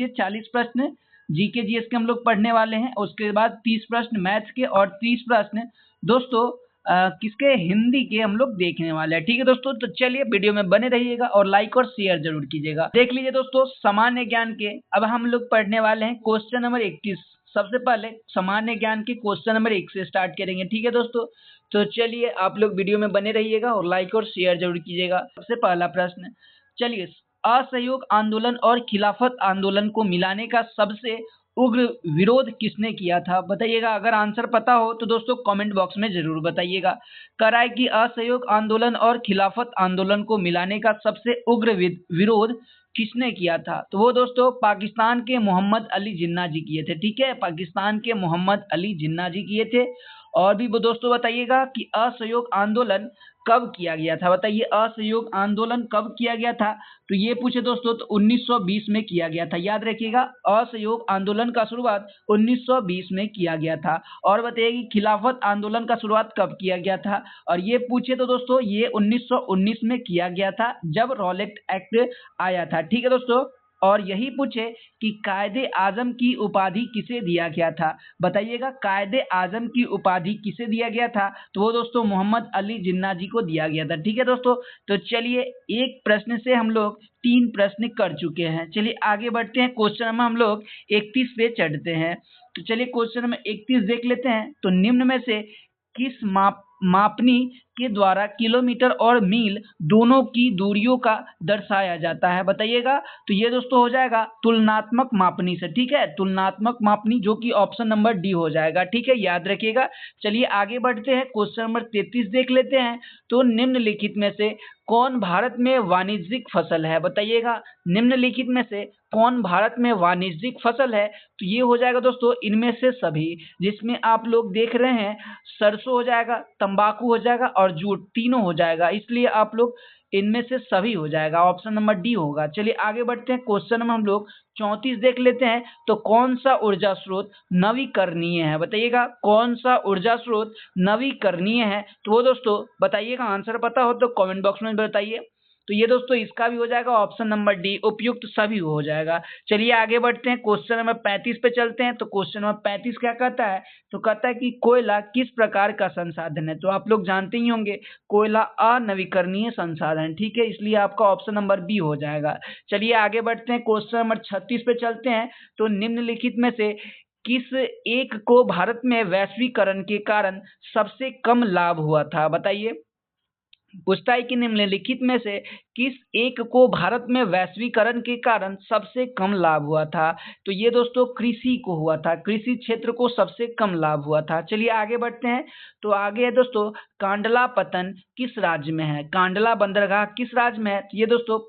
लीजिए 40 प्रश्न GK GS के हम लोग पढ़ने वाले हैं। उसके बाद 30 प्रश्न मैथ्स के और 30 प्रश्न दोस्तों किसके, हिंदी के हम लोग देखने वाले हैं। ठीक है दोस्तों, तो चलिए वीडियो में बने रहिएगा और लाइक और शेयर जरूर कीजिएगा। देख लीजिए दोस्तों, सामान्य ज्ञान के अब हम लोग पढ़ने वाले हैं क्वेश्चन नंबर 31। सबसे पहले सामान्य ज्ञान के क्वेश्चन नंबर 1 से स्टार्ट करेंगे। ठीक है दोस्तों, तो चलिए आप लोग वीडियो में बने रहिएगा और लाइक और शेयर जरूर कीजिएगा। सबसे पहला प्रश्न, चलिए, असहयोग आंदोलन और खिलाफत आंदोलन को मिलाने का सबसे उग्र विरोध किसने किया था, बताइएगा। अगर आंसर पता हो तो दोस्तों कमेंट बॉक्स में जरूर बताइएगा। कह रहा है कि असहयोग आंदोलन और खिलाफत आंदोलन को मिलाने का सबसे उग्र विरोध किसने किया था, तो वो दोस्तों पाकिस्तान के मोहम्मद अली जिन्ना जी किए थे। ठीक है, पाकिस्तान के मोहम्मद अली जिन्ना जी किए थे। और भी वो दोस्तों बताइएगा कि असहयोग आंदोलन कब किया गया था, बताइए असहयोग आंदोलन कब किया गया था। तो ये पूछे दोस्तों तो 1920 में किया गया था। याद रखिएगा, असहयोग आंदोलन का शुरुआत 1920 में किया गया था। और बताइए कि खिलाफत आंदोलन का शुरुआत कब किया गया था, और ये पूछे तो दोस्तों ये 1919 में किया गया था जब रॉलेट एक्ट आया था। ठीक है दोस्तों, और यही पूछे कि कायदे आजम की उपाधि किसे दिया गया था, बताइएगा कायदे आजम की उपाधि किसे दिया गया था, तो वो दोस्तों मोहम्मद अली जिन्ना जी को दिया गया था। ठीक है दोस्तों, तो चलिए एक प्रश्न से हम लोग 3 प्रश्न कर चुके हैं। चलिए आगे बढ़ते हैं, क्वेश्चन नंबर हम लोग 31 पे चढ़ते हैं। तो चलिए क्वेश्चन नंबर 31 देख लेते हैं। तो निम्न में से किस मापनी के द्वारा किलोमीटर और मील दोनों की दूरियों का दर्शाया जाता है, बताइएगा। तो ये दोस्तों हो जाएगा तुलनात्मक मापनी से। ठीक है, तुलनात्मक मापनी जो कि ऑप्शन नंबर डी हो जाएगा। ठीक है, याद रखिएगा। चलिए आगे बढ़ते हैं, क्वेश्चन नंबर 33 देख लेते हैं। तो निम्नलिखित में से कौन भारत में वाणिज्यिक फसल है, बताइएगा। निम्नलिखित में से कौन भारत में वाणिज्यिक फसल है, तो ये हो जाएगा दोस्तों इनमें से सभी, जिसमें आप लोग देख रहे हैं सरसों हो जाएगा, तंबाकू हो जाएगा और जूट, तीनों हो जाएगा। इसलिए आप लोग इनमें से सभी हो जाएगा, ऑप्शन नंबर डी होगा। चलिए आगे बढ़ते हैं, क्वेश्चन नंबर हम लोग 34 देख लेते हैं। तो कौन सा ऊर्जा स्रोत नवीकरणीय है, बताइएगा कौन सा ऊर्जा स्रोत नवीकरणीय है, तो वो दोस्तों बताइएगा। आंसर पता हो तो कमेंट बॉक्स में बताइए। तो ये दोस्तों इसका भी हो जाएगा ऑप्शन नंबर डी, उपयुक्त सभी हो जाएगा। चलिए आगे बढ़ते हैं, क्वेश्चन नंबर 35 पे चलते हैं। तो क्वेश्चन नंबर 35 क्या कहता है, तो कहता है कि कोयला किस प्रकार का संसाधन है। तो आप लोग जानते ही होंगे कोयला अनवीकरणीय संसाधन। ठीक है, इसलिए आपका ऑप्शन नंबर बी हो जाएगा। चलिए आगे बढ़ते हैं, क्वेश्चन नंबर 36 पे चलते हैं। तो निम्नलिखित में से किस एक को भारत में वैश्वीकरण के कारण सबसे कम लाभ हुआ था, बताइए। पूछता है कि निम्नलिखित में से किस एक को भारत में वैश्वीकरण के कारण सबसे कम लाभ हुआ था, तो ये दोस्तों कृषि को हुआ था, कृषि क्षेत्र को सबसे कम लाभ हुआ था। चलिए आगे बढ़ते हैं। तो आगे है दोस्तों कांडला पतन किस राज्य में है, कांडला बंदरगाह किस राज्य में है, तो ये दोस्तों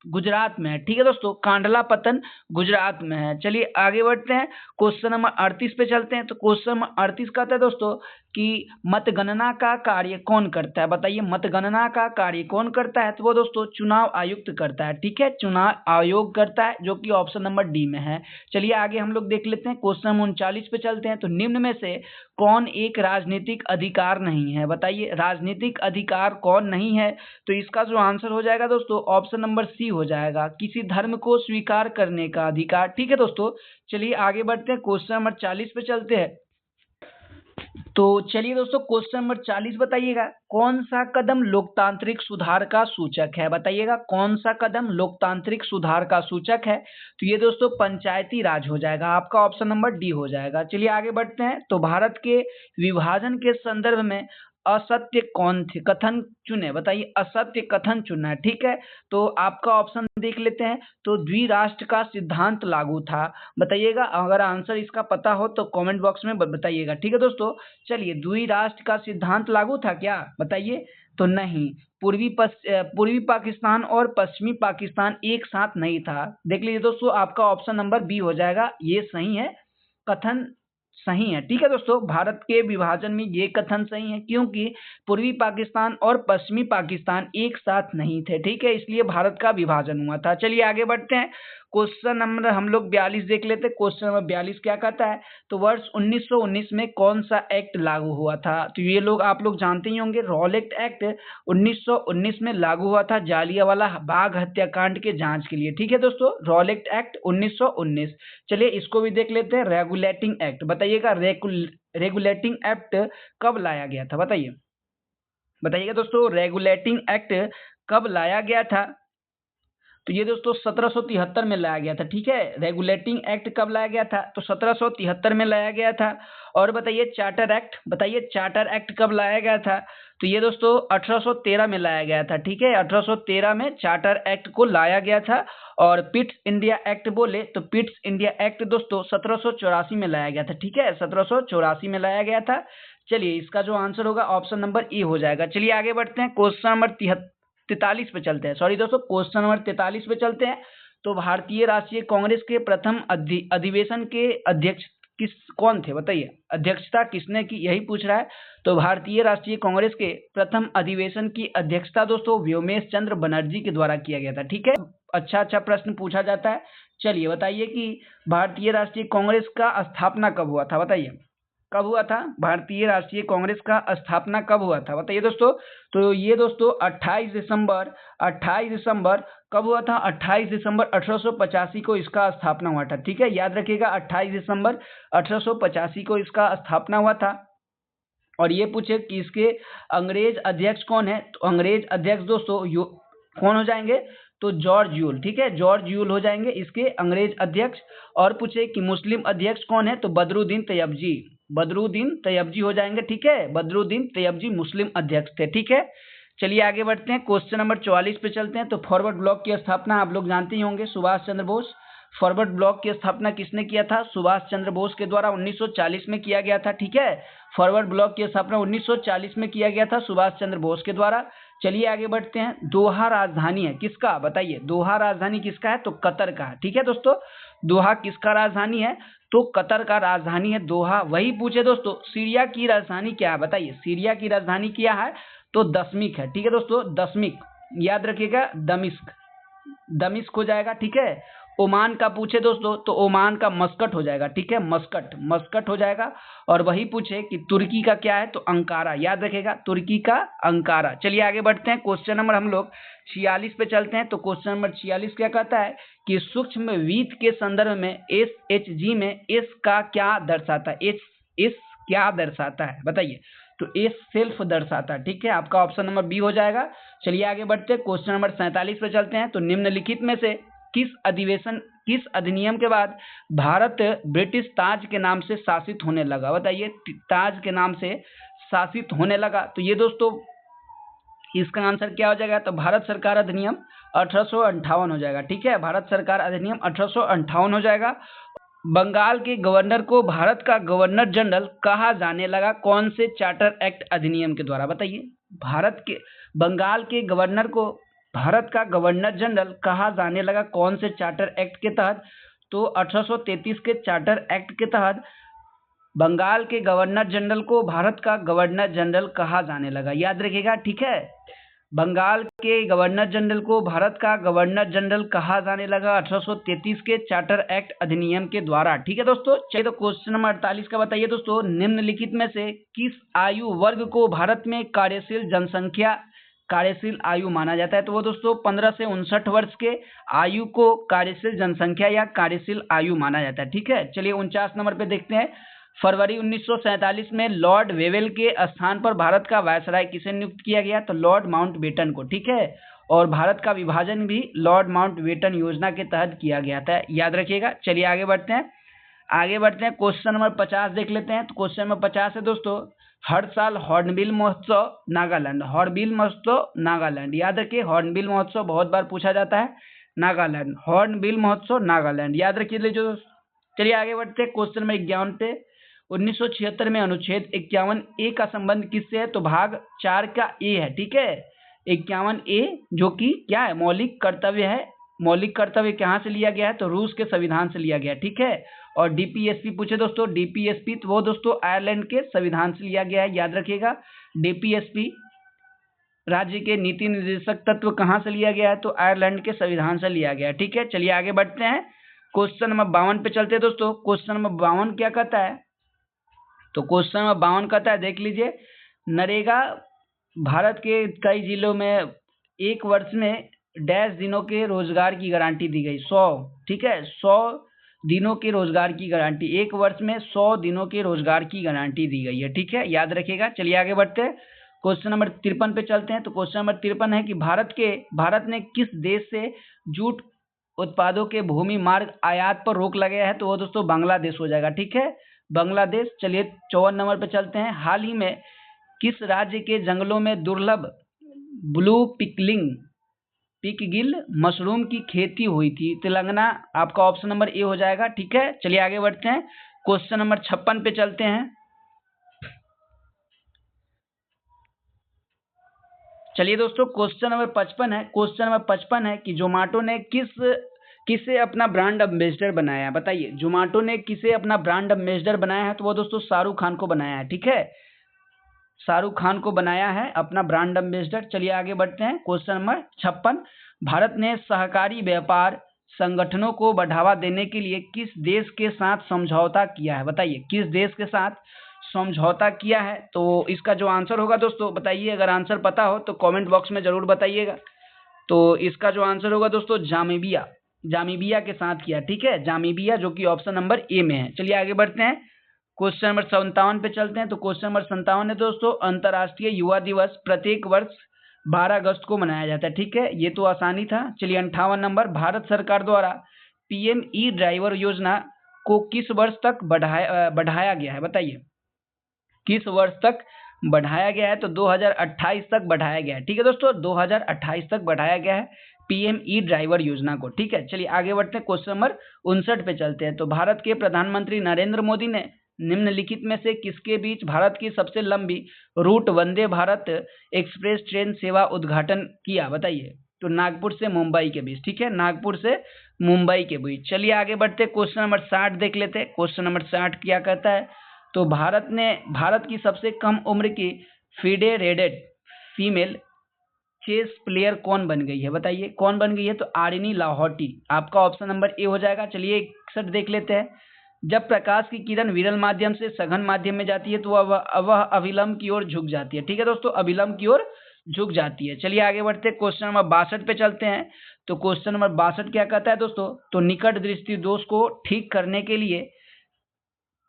गुजरात में है। ठीक है दोस्तों, कांडला पतन गुजरात में है। चलिए आगे बढ़ते हैं, क्वेश्चन नंबर 38 पे चलते हैं। तो क्वेश्चन नंबर 38 कहता है दोस्तों कि मतगणना का कार्य कौन करता है, बताइए मतगणना का कार्य कौन करता है, तो वो दोस्तों चुनाव आयुक्त करता है। ठीक है, चुनाव आयोग करता है, जो कि ऑप्शन नंबर डी में है। चलिए आगे हम लोग देख लेते हैं, क्वेश्चन नंबर 39 पे चलते हैं। तो निम्न में से कौन एक राजनीतिक अधिकार नहीं है, बताइए राजनीतिक अधिकार कौन नहीं है, तो इसका जो आंसर हो जाएगा दोस्तों ऑप्शन नंबर सी हो जाएगा, किसी धर्म को स्वीकार करने का अधिकार। ठीक है दोस्तों, चलिए आगे बढ़ते हैं, क्वेश्चन नंबर 40 पे चलते हैं। तो चलिए दोस्तों क्वेश्चन नंबर 40 बताइएगा, कौन सा कदम लोकतांत्रिक सुधार का सूचक है, बताइएगा कौन सा कदम लोकतांत्रिक सुधार का सूचक है, तो ये दोस्तों पंचायती राज हो जाएगा, आपका ऑप्शन नंबर डी हो जाएगा। चलिए आगे बढ़ते हैं। तो भारत के विभाजन के संदर्भ में असत्य कौन थे कथन चुने, बताइए असत्य कथन चुना है। ठीक है, तो आपका ऑप्शन देख लेते हैं। तो द्विराष्ट्र का सिद्धांत लागू था, बताइएगा। अगर आंसर इसका पता हो तो कमेंट बॉक्स में बताइएगा। ठीक है दोस्तों, चलिए द्विराष्ट्र का सिद्धांत लागू था क्या, बताइए। तो नहीं, पूर्वी पाकिस्तान और पश्चिमी पाकिस्तान एक साथ नहीं था। देख लीजिए दोस्तों, आपका ऑप्शन नंबर बी हो जाएगा, ये सही है, कथन सही है। ठीक है दोस्तों, भारत के विभाजन में ये कथन सही है, क्योंकि पूर्वी पाकिस्तान और पश्चिमी पाकिस्तान एक साथ नहीं थे। ठीक है, इसलिए भारत का विभाजन हुआ था। चलिए आगे बढ़ते हैं। क्वेश्चन नंबर हम लोग 42 देख लेते हैं। क्वेश्चन नंबर 42 क्या कहता है, तो वर्ष 1919 में कौन सा एक्ट लागू हुआ था? तो ये लोग आप लोग जानते ही होंगे, रॉलेट एक्ट 1919 में लागू हुआ था जालियांवाला बाग हत्याकांड के जांच के लिए। ठीक है दोस्तों, रॉलेट एक्ट 1919। चलिए इसको भी देख लेते हैं। रेगुलेटिंग एक्ट बताइएगा, रेगुलेटिंग एक्ट कब लाया गया था? बताइएगा दोस्तों, रेगुलेटिंग एक्ट कब लाया गया था? तो ये दोस्तों 1773 में लाया गया था। ठीक है, रेगुलेटिंग एक्ट कब लाया गया था? तो 1773 में लाया गया था। और बताइए चार्टर एक्ट, बताइए चार्टर एक्ट कब लाया गया था? तो ये दोस्तों 1813 में लाया गया था। ठीक है, 1813 में चार्टर एक्ट को लाया गया था। और पिट्स इंडिया एक्ट बोले तो पिट्स इंडिया एक्ट दोस्तों 1784 में लाया गया था। ठीक है, 1784 में लाया गया था। चलिए इसका जो आंसर होगा ऑप्शन नंबर ए हो जाएगा। चलिए आगे बढ़ते हैं, क्वेश्चन नंबर 43 पे चलते हैं। सॉरी दोस्तों, क्वेश्चन नंबर 43 पे चलते हैं। तो भारतीय राष्ट्रीय कांग्रेस के प्रथम अधिवेशन के अध्यक्ष कौन थे? बताइए, अध्यक्षता किसने की, यही पूछ रहा है। तो भारतीय राष्ट्रीय कांग्रेस के प्रथम अधिवेशन की अध्यक्षता दोस्तों व्योमेश चंद्र बनर्जी के द्वारा किया गया था। ठीक है, अच्छा प्रश्न पूछा जाता है। चलिए बताइए कि भारतीय राष्ट्रीय कांग्रेस का स्थापना कब हुआ था? बताइए कब हुआ था? भारतीय राष्ट्रीय कांग्रेस का स्थापना कब हुआ था? बताइए दोस्तों। तो ये दोस्तों 28 दिसंबर कब हुआ था? 28 दिसंबर 1885 को इसका स्थापना हुआ था। ठीक है, याद रखिएगा 28 दिसंबर 1885 को इसका स्थापना हुआ था। और ये पूछे कि इसके अंग्रेज अध्यक्ष कौन है? तो अंग्रेज अध्यक्ष दोस्तों कौन हो जाएंगे? तो जॉर्ज यूल। ठीक है, जॉर्ज यूल हो जाएंगे इसके अंग्रेज अध्यक्ष। और पूछे कि मुस्लिम अध्यक्ष कौन है? तो बदरुद्दीन तैयबजी हो जाएंगे। ठीक है, बदरुद्दीन तैयबजी मुस्लिम अध्यक्ष थे। ठीक है, चलिए आगे बढ़ते हैं। क्वेश्चन नंबर 44 पे चलते हैं। तो फॉरवर्ड ब्लॉक की स्थापना आप लोग जानते ही होंगे, सुभाष चंद्र बोस। फॉरवर्ड ब्लॉक की स्थापना किसने किया था? सुभाष चंद्र बोस के द्वारा 1940 में किया गया था। ठीक है, फॉरवर्ड ब्लॉक की स्थापना 1940 में किया गया था सुभाष चंद्र बोस के द्वारा। चलिए आगे बढ़ते हैं। दोहा राजधानी है किसका? बताइए, दोहा राजधानी किसका है? तो कतर का है। ठीक है दोस्तों, दोहा किसका राजधानी है? तो कतर का राजधानी है दोहा। वही पूछे दोस्तों सीरिया की राजधानी क्या है? बताइए, सीरिया की राजधानी क्या है? तो दमिश्क है। ठीक है दोस्तों, दमिश्क, याद रखिएगा, दमिश्क हो जाएगा। ठीक है, ओमान का पूछे दोस्तों तो ओमान का मस्कट हो जाएगा। ठीक है, मस्कट हो जाएगा। और वही पूछे कि तुर्की का क्या है? तो अंकारा, याद रखेगा, तुर्की का अंकारा। चलिए आगे बढ़ते हैं। क्वेश्चन नंबर हम लोग 46 पे चलते हैं। तो क्वेश्चन नंबर 46 क्या कहता है कि सूक्ष्म वित्त के संदर्भ में SHG में एस का क्या दर्शाता है? एस क्या दर्शाता है? बताइए। तो एस सेल्फ दर्शाता है। ठीक है, आपका ऑप्शन नंबर बी हो जाएगा। चलिए आगे बढ़ते हैं। क्वेश्चन नंबर 47 पे चलते हैं। तो निम्नलिखित में से किस अधिनियम के बाद भारत ब्रिटिश ताज के नाम से शासित होने लगा? बताइए, ताज के नाम से शासित होने लगा। तो ये दोस्तों इसका आंसर क्या हो जाएगा? तो भारत सरकार अधिनियम 1858 हो जाएगा। ठीक है, भारत सरकार अधिनियम 1858 हो जाएगा। बंगाल के गवर्नर को भारत का गवर्नर जनरल कहा जाने लगा कौन से चार्टर एक्ट अधिनियम के द्वारा? बताइए, बंगाल के गवर्नर को भारत का गवर्नर जनरल कहा जाने लगा कौन से चार्टर एक्ट के तहत? तो 1833 के चार्टर एक्ट के तहत बंगाल के गवर्नर जनरल को भारत का गवर्नर जनरल कहा जाने लगा। याद रखिएगा। ठीक है, बंगाल के गवर्नर जनरल को भारत का गवर्नर जनरल कहा जाने लगा 1833 के चार्टर एक्ट अधिनियम के द्वारा। ठीक है दोस्तों, चलिए तो क्वेश्चन नंबर 48 का बताइए दोस्तों, निम्नलिखित में से किस आयु वर्ग को भारत में कार्यशील आयु माना जाता है? तो वो दोस्तों 15 से 59 वर्ष के आयु को कार्यशील जनसंख्या या कार्यशील आयु माना जाता है। ठीक है, चलिए 49 नंबर पे देखते हैं। फरवरी 1947 में लॉर्ड वेवेल के स्थान पर भारत का वायसराय किसे नियुक्त किया गया? तो लॉर्ड माउंटबेटन को। ठीक है, और भारत का विभाजन भी लॉर्ड माउंटबेटन योजना के तहत किया गया था, याद रखिएगा। चलिए आगे बढ़ते हैं। क्वेश्चन नंबर 50 देख लेते हैं। तो क्वेश्चन नंबर 50 है दोस्तों, हर साल हॉर्नबिल महोत्सव नागालैंड, याद रखिए, हॉर्नबिल महोत्सव बहुत बार पूछा जाता है। नागालैंड, हॉर्नबिल महोत्सव नागालैंड, याद रखिए ले जो। चलिए आगे बढ़ते हैं। क्वेश्चन नंबर 51 पे, 1976 में अनुच्छेद 51A का संबंध किससे है? तो भाग 4 का ए है। ठीक है, 51A जो कि क्या है? मौलिक कर्तव्य है मौलिक कर्तव्य कहाँ से लिया गया है, तो रूस के संविधान से लिया गया है, ठीक है। और डीपीएसपी पूछे दोस्तों, डीपीएसपी तो वो दोस्तों आयरलैंड के संविधान से लिया गया है, याद रखिएगा। डीपीएसपी राज्य के नीति निर्देशक तत्व कहाँ से लिया गया है, तो आयरलैंड के संविधान से लिया गया है, ठीक है। चलिए आगे बढ़ते हैं, क्वेश्चन नंबर 52 पे चलते हैं दोस्तों। क्वेश्चन नंबर 52 क्या कहता है, तो क्वेश्चन नंबर 52 कहता है, देख लीजिए, नरेगा भारत के कई जिलों में एक वर्ष में डैश दिनों के रोजगार की गारंटी दी गई, 100, ठीक है, 100 दिनों के रोजगार की गारंटी, एक वर्ष में 100 दिनों के रोजगार की गारंटी दी गई है, ठीक है, याद रखिएगा। चलिए आगे बढ़ते हैं, क्वेश्चन नंबर 53 पे चलते हैं। तो क्वेश्चन नंबर 53 है कि भारत ने किस देश से जूट उत्पादों के भूमि मार्ग आयात पर रोक लगाया है, तो वो दोस्तों बांग्लादेश हो जाएगा, ठीक है, बांग्लादेश। चलिए 54 नंबर पे चलते हैं, हाल ही में किस राज्य के जंगलों में दुर्लभ ब्लू पिकगिल मशरूम की खेती हुई थी, तेलंगाना, आपका ऑप्शन नंबर ए हो जाएगा, ठीक है। चलिए आगे बढ़ते हैं, क्वेश्चन नंबर 56 पे चलते हैं। चलिए दोस्तों क्वेश्चन नंबर 55 है, क्वेश्चन नंबर 55 है कि जोमेटो ने किसे अपना ब्रांड एम्बेसडर बनाया है, बताइए, जोमेटो ने किसे अपना ब्रांड एम्बेसडर बनाया है, तो वो दोस्तों शाहरुख खान को बनाया है, ठीक है, शाहरुख खान को बनाया है अपना ब्रांड एम्बेसडर। चलिए आगे बढ़ते हैं, क्वेश्चन नंबर 56, भारत ने सहकारी व्यापार संगठनों को बढ़ावा देने के लिए किस देश के साथ समझौता किया है, बताइए, किस देश के साथ समझौता किया है, तो इसका जो आंसर होगा दोस्तों बताइए, अगर आंसर पता हो तो कमेंट बॉक्स में जरूर बताइएगा। तो इसका जो आंसर होगा दोस्तों जामीबिया के साथ किया, ठीक है, जामीबिया, जो कि ऑप्शन नंबर ए में है। चलिए आगे बढ़ते हैं, क्वेश्चन नंबर 57 पे चलते हैं। तो क्वेश्चन नंबर 57 है दोस्तों, अंतर्राष्ट्रीय युवा दिवस प्रत्येक वर्ष 12 अगस्त को मनाया जाता है, ठीक है, ये तो आसानी था। चलिए 58 नंबर, भारत सरकार द्वारा पीएम ई ड्राइवर योजना को किस वर्ष तक बढ़ाया गया है, बताइए, किस वर्ष तक बढ़ाया गया है, तो 2028 तक बढ़ाया गया है, ठीक है दोस्तों, 2028 तक बढ़ाया गया है पीएम ई ड्राइवर योजना को, ठीक है। चलिए आगे बढ़ते हैं, क्वेश्चन नंबर 59 पे चलते हैं। तो भारत के प्रधानमंत्री नरेंद्र मोदी ने निम्नलिखित में से किसके बीच भारत की सबसे लंबी root Vande Bharat express train सेवा उद्घाटन किया, बताइए, तो नागपुर से मुंबई के बीच, ठीक है, नागपुर से मुंबई के बीच। चलिए आगे बढ़ते, क्वेश्चन नंबर 60 देख लेते हैं। क्वेश्चन नंबर 60 क्या कहता है, तो भारत की सबसे कम उम्र की फेडरेटेड फीमेल चेस प्लेयर कौन बन गई है, बताइए, कौन बन गई है, तो आरिनी लाहौटी, आपका ऑप्शन नंबर ए हो जाएगा। चलिए 61 देख लेते हैं, जब प्रकाश की किरण विरल माध्यम से सघन माध्यम में जाती है तो वह अभिलंब की ओर झुक जाती है, ठीक है दोस्तों, अभिलंब की ओर झुक जाती है। चलिए आगे बढ़ते, क्वेश्चन नंबर 62 पे चलते हैं। तो क्वेश्चन नंबर 62 क्या कहता है दोस्तों, तो निकट दृष्टि दोष को ठीक करने के लिए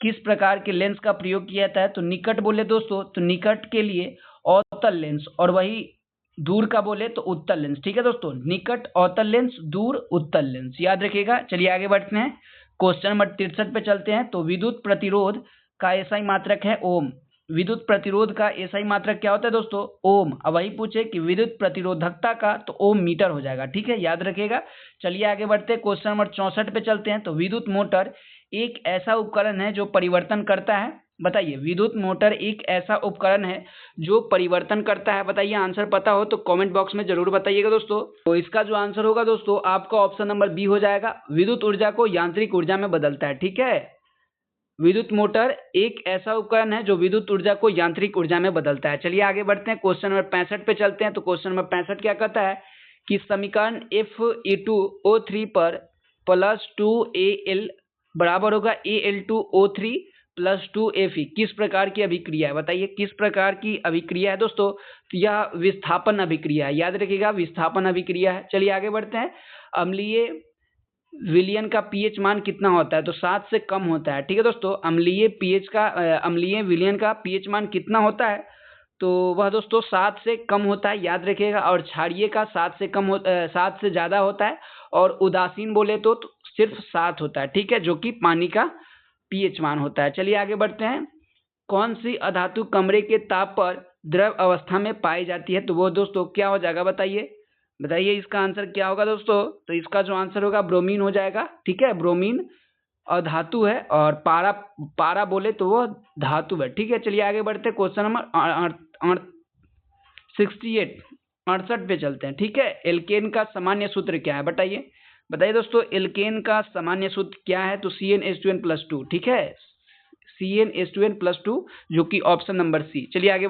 किस प्रकार के लेंस का प्रयोग किया जाता है, तो निकट बोले दोस्तों तो निकट के लिए अवतल लेंस, और वही दूर का बोले तो उत्तल लेंस, ठीक है दोस्तों, निकट अवतल लेंस, दूर उत्तल लेंस, याद रखिएगा। चलिए आगे बढ़ते हैं, क्वेश्चन नंबर 63 पे चलते हैं। तो विद्युत प्रतिरोध का एसआई मात्रक है ओम, विद्युत प्रतिरोध का एसआई मात्रक क्या होता है दोस्तों, ओम। अब वही पूछे कि विद्युत प्रतिरोधकता का, तो ओम मीटर हो जाएगा, ठीक है, याद रखिएगा। चलिए आगे बढ़ते हैं, क्वेश्चन नंबर 64 पे चलते हैं। तो विद्युत मोटर एक ऐसा उपकरण है जो परिवर्तन करता है, बताइए, विद्युत मोटर एक ऐसा उपकरण है जो परिवर्तन करता है, बताइए, आंसर पता हो तो कमेंट बॉक्स में जरूर बताइएगा दोस्तों। तो इसका जो आंसर होगा दोस्तों आपका ऑप्शन नंबर बी हो जाएगा, विद्युत ऊर्जा को यांत्रिक ऊर्जा में बदलता है, ठीक है, विद्युत मोटर एक ऐसा उपकरण है जो विद्युत ऊर्जा को यांत्रिक ऊर्जा में बदलता है। चलिए आगे बढ़ते हैं, क्वेश्चन नंबर 65 पे चलते हैं। तो क्वेश्चन नंबर 65 क्या कहता है कि समीकरण Fe2O3 पर +2Al बराबर होगा Al2O3 +2Fe किस प्रकार की अभिक्रिया है, बताइए, किस प्रकार की अभिक्रिया है दोस्तों, तो यह विस्थापन अभिक्रिया है, याद रखिएगा, विस्थापन अभिक्रिया है। चलिए आगे बढ़ते हैं, अम्लीय विलयन का पीएच मान कितना होता है, तो 7 से कम होता है, ठीक है दोस्तों, अम्लीय विलयन का पीएच मान कितना होता है, तो वह दोस्तों 7 से कम होता है, याद रखिएगा। और क्षारीय का 7 से ज़्यादा होता है, और उदासीन बोले तो सिर्फ 7 होता है, ठीक है, जो कि पानी का पीएच मान होता है। चलिए आगे बढ़ते हैं, कौन सी अधातु कमरे के ताप पर द्रव अवस्था में पाई जाती है, तो वो दोस्तों क्या हो जाएगा, बताइए इसका आंसर क्या होगा दोस्तों, तो इसका जो आंसर होगा ब्रोमीन हो जाएगा, ठीक है, ब्रोमीन अधातु है, और पारा बोले तो वो धातु है, ठीक है। चलिए आगे बढ़ते हैं, क्वेश्चन नंबर 68 पे चलते हैं, ठीक है, एल्केन का सामान्य सूत्र क्या है, बताइए, बताइए दोस्तों, एल्केन का सामान्य सूत्र क्या है? तो CnH2n+2, ठीक है, CnH2n+2, जो कि ऑप्शन नंबर सी। चलिए आगे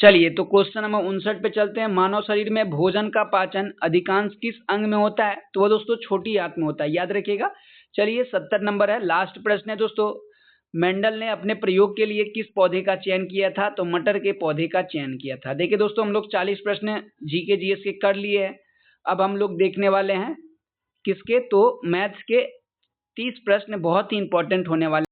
चलिए तो क्वेश्चन नंबर 59 पे चलते हैं। मानव शरीर में भोजन का पाचन अधिकांश किस अंग में होता है? तो वो दोस्तों छोटी आंत में होता है, याद रखिएगा। चलिए 70 नंबर है, लास्ट प्रश्न है दोस्तों। मेंडल ने अपने प्रयोग के लिए किस पौधे का चयन किया था? तो मटर के पौधे का चयन किया था। देखिए दोस्तों, हम लोग 40 प्रश्न जीके जीएस के कर लिए हैं। अब हम लोग देखने वाले हैं किसके? तो मैथ्स के 30 प्रश्न बहुत ही इंपॉर्टेंट होने वाले